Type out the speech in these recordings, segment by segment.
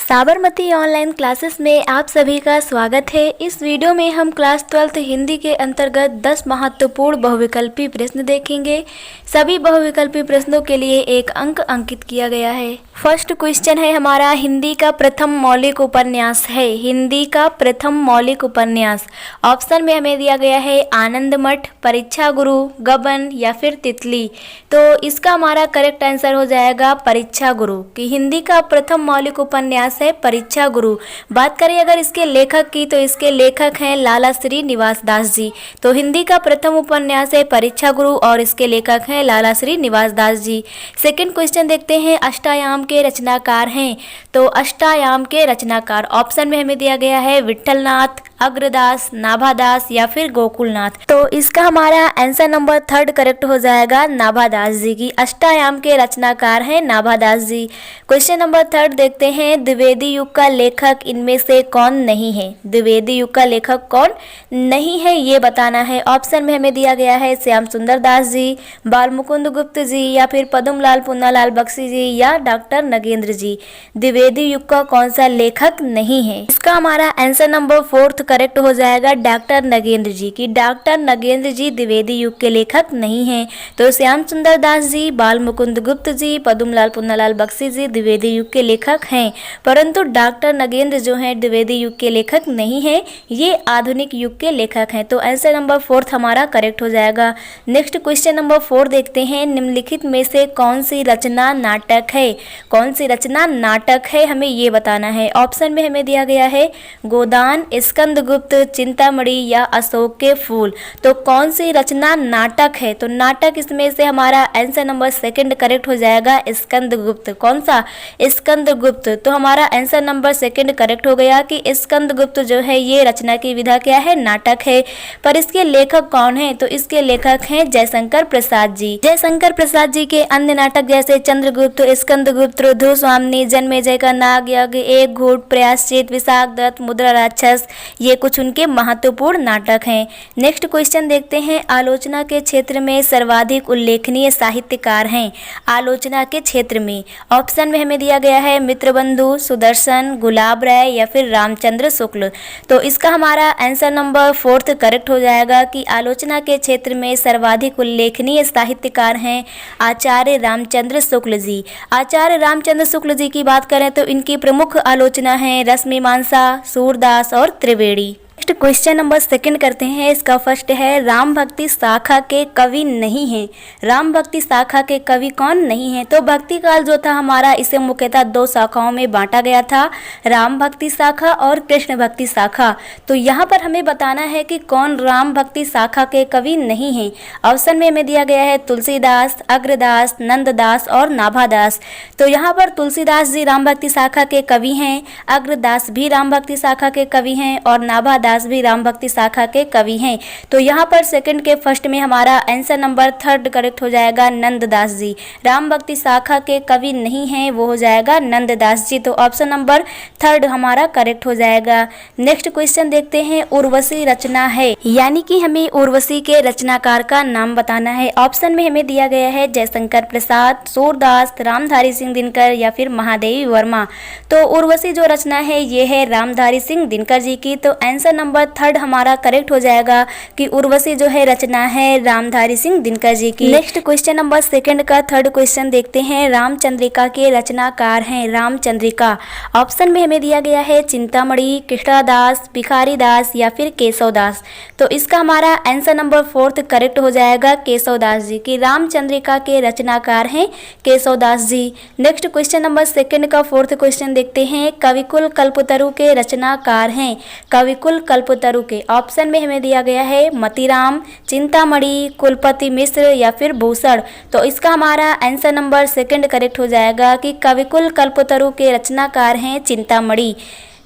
Sabarmati online classes में आप सभी का स्वागत है। इस वीडियो में हम क्लास 12 हिंदी के अंतर्गत 10 महत्वपूर्ण बहुविकल्पी प्रश्न देखेंगे। सभी बहुविकल्पी प्रश्नों के लिए 1 अंक अंकित किया गया है। फर्स्ट क्वेश्चन है हमारा, हिंदी का प्रथम मौलिक उपन्यास है। हिंदी का प्रथम मौलिक उपन्यास ऑप्शन में हमें दिया गया है आनंद मठ, परीक्षा गुरु, गबन या फिर तितली। तो इसका हमारा करेक्ट आंसर हो जाएगा परीक्षा गुरु, कि हिंदी का प्रथम मौलिक उपन्यास है परीक्षा गुरु। बात करें अगर इसके लेखक की, तो इसके लेखक हैं लाला श्रीनिवास दास जी। तो हिंदी का प्रथम उपन्यास है परीक्षा गुरु और इसके लेखक हैं लाला श्रीनिवास दास जी। सेकंड क्वेश्चन देखते हैं, अष्टायाम के रचनाकार हैं। तो अष्टायाम के रचनाकार ऑप्शन में हमें दिया गया है विट्ठलनाथ, अग्रदास, नाभादास या फिर गोकुलनाथ। तो इसका हमारा आंसर नंबर 3 करेक्ट हो जाएगा नाभादास जी, की अष्टायाम के रचनाकार हैं नाभादास जी। क्वेश्चन नंबर 3 देखते हैं, द्विवेदी युग का लेखक इनमें से कौन नहीं है। द्विवेदी युग का लेखक कौन नहीं है ये बताना है। ऑप्शन में हमें दिया गया है श्याम सुंदर दास जी, बाल मुकुंद गुप्त जी या फिर पद्मलाल पुन्नालाल बख्शी जी या डॉक्टर नगेंद्र जी। द्विवेदी युग का कौन सा लेखक नहीं है, इसका हमारा आंसर नंबर 4 करेक्ट हो जाएगा डॉक्टर नगेंद्र जी, की डॉक्टर नगेंद्र जी द्विवेदी युग के लेखक नहीं हैं। तो श्याम सुंदर दास जी, बाल मुकुंद गुप्त जी, पद्मलाल पुन्नालाल बख्शी जी द्विवेदी युग के लेखक हैं, परंतु डॉक्टर नगेंद्र जो हैं द्विवेदी युग के लेखक नहीं हैं, ये आधुनिक युग के लेखक हैं। तो आंसर नंबर 4 हमारा करेक्ट हो जाएगा। नेक्स्ट क्वेश्चन नंबर 4 देखते हैं, निम्नलिखित में से कौन सी रचना नाटक है। कौन सी रचना नाटक है हमें ये बताना है। ऑप्शन में हमें दिया गया है गोदान, स्कंदगुप्त, चिंतामणि या अशोक के फूल। तो कौन सी रचना नाटक है, तो नाटक इसमें से हमारा आंसर नंबर 2 करेक्ट हो जाएगा स्कंदगुप्त। कौन सा, स्कंदगुप्त। तो हमारा आंसर नंबर 2 करेक्ट हो गया कि स्कंदगुप्त जो है ये रचना की विधा क्या है, नाटक है। पर इसके लेखक कौन है, तो इसके लेखक हैं जयशंकर प्रसाद जी। जयशंकर प्रसाद जी के अन्य नाटक जैसे चंद्रगुप्त, स्कंदगुप्त, रुद्रस्वामिनी, जन्मेजय का नाग यज्ञ, एक घूट, प्रयाश्चित, विशाखदत्त, मुद्रा राक्षस, ये कुछ उनके महत्वपूर्ण नाटक हैं। नेक्स्ट क्वेश्चन देखते हैं, आलोचना के क्षेत्र में सर्वाधिक उल्लेखनीय साहित्यकार हैं। आलोचना के क्षेत्र में ऑप्शन में हमें दिया गया है मित्रबंधु, सुदर्शन, गुलाब राय या फिर रामचंद्र शुक्ल। तो इसका हमारा आंसर नंबर 4 करेक्ट हो जाएगा कि आलोचना के क्षेत्र में सर्वाधिक उल्लेखनीय साहित्यकार हैं आचार्य रामचंद्र शुक्ल जी। आचार्य रामचंद्र शुक्ल जी की बात करें तो इनकी प्रमुख आलोचना है रसमीमांसा, सूरदास और त्रिवेणी। नेक्स्ट क्वेश्चन नंबर 2 करते हैं। इसका फर्स्ट है, राम भक्ति शाखा के कवि नहीं हैं। राम भक्ति शाखा के कवि कौन नहीं हैं। तो भक्ति काल जो था हमारा, इसे मुख्यतः 2 शाखाओं में बांटा गया था, राम भक्ति शाखा और कृष्ण भक्ति शाखा। तो यहाँ पर हमें बताना है कि कौन राम भक्ति शाखा के कवि नहीं हैं। ऑप्शन में हमें दिया गया है तुलसीदास, अग्रदास, नंददास और नाभादास। तो यहाँ पर तुलसीदास जी राम भक्ति शाखा के कवि हैं, अग्रदास भी राम भक्ति शाखा के कवि हैं और नाभादास भी राम भक्ति शाखा के कवि हैं। तो यहाँ पर सेकंड के फर्स्ट में हमारा आंसर नंबर 3 करेक्ट हो जाएगा नंददास जी। राम भक्ति शाखा के कवि नहीं हैं, वो हो जाएगा नंददास जी। तो ऑप्शन नंबर 3 हमारा करेक्ट हो जाएगा। नेक्स्ट क्वेश्चन देखते हैं, उर्वशी रचना है, यानी कि हमें उर्वशी के रचनाकार का नाम बताना है। ऑप्शन में हमें दिया गया है जयशंकर प्रसाद, सूरदास, रामधारी सिंह दिनकर या फिर महादेवी वर्मा। तो उर्वशी जो रचना है ये है रामधारी सिंह दिनकर जी की। तो आंसर नंबर 3 हमारा करेक्ट हो जाएगा कि उर्वशी जो है रचना है रामधारी सिंह दिनकर जी की। नेक्स्ट क्वेश्चन नंबर 2 का 3rd क्वेश्चन देखते हैं, रामचंद्रिका के रचनाकार हैं। रामचंद्रिका ऑप्शन में हमें दिया गया है चिंतामणि, कृष्णदास, भिखारी दास या फिर केशवदास। तो इसका हमारा आंसर नंबर 4 करेक्ट हो जाएगा केशवदास जी, की रामचंद्रिका के रचनाकार हैं केशवदास जी। नेक्स्ट क्वेश्चन नंबर 2 का 4th क्वेश्चन देखते हैं, कविकुल कल्पतरु के रचनाकार हैं। कविकुल कल्पतरु के ऑप्शन में हमें दिया गया है मतीराम, चिंतामणि, कुलपति मिश्र या फिर भूषण। तो इसका हमारा आंसर नंबर 2 करेक्ट हो जाएगा कि कविकुल कल्पतरु के रचनाकार हैं Chintamani.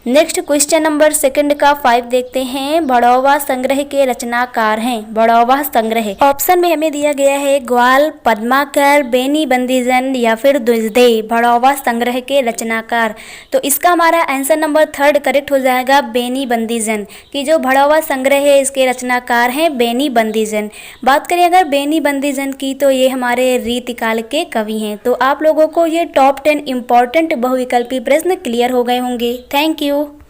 Next question number second का 5 देखते हैं। बड़ौवा संग्रह के रचनाकार हैं। बड़ौवा संग्रह ऑप्शन में हमें दिया गया है ग्वाल, पद्माकर, बेनी बंदीजन या फिर द्विजदे। बड़ौवा संग्रह के रचनाकार, तो इसका हमारा आंसर नंबर 3 करेक्ट हो जाएगा बेनी बंदीजन, कि जो बड़ौवा संग्रह है इसके रचनाकार हैं बेनी बंदीजन। बात करें अगर बेनी बंदीजन की, तो ये हमारे रीतिकाल के कवि हैं। तो आप लोगों को ये टॉप 10 इंपॉर्टेंट बहुविकल्पी प्रश्न क्लियर हो गए होंगे। Thank you.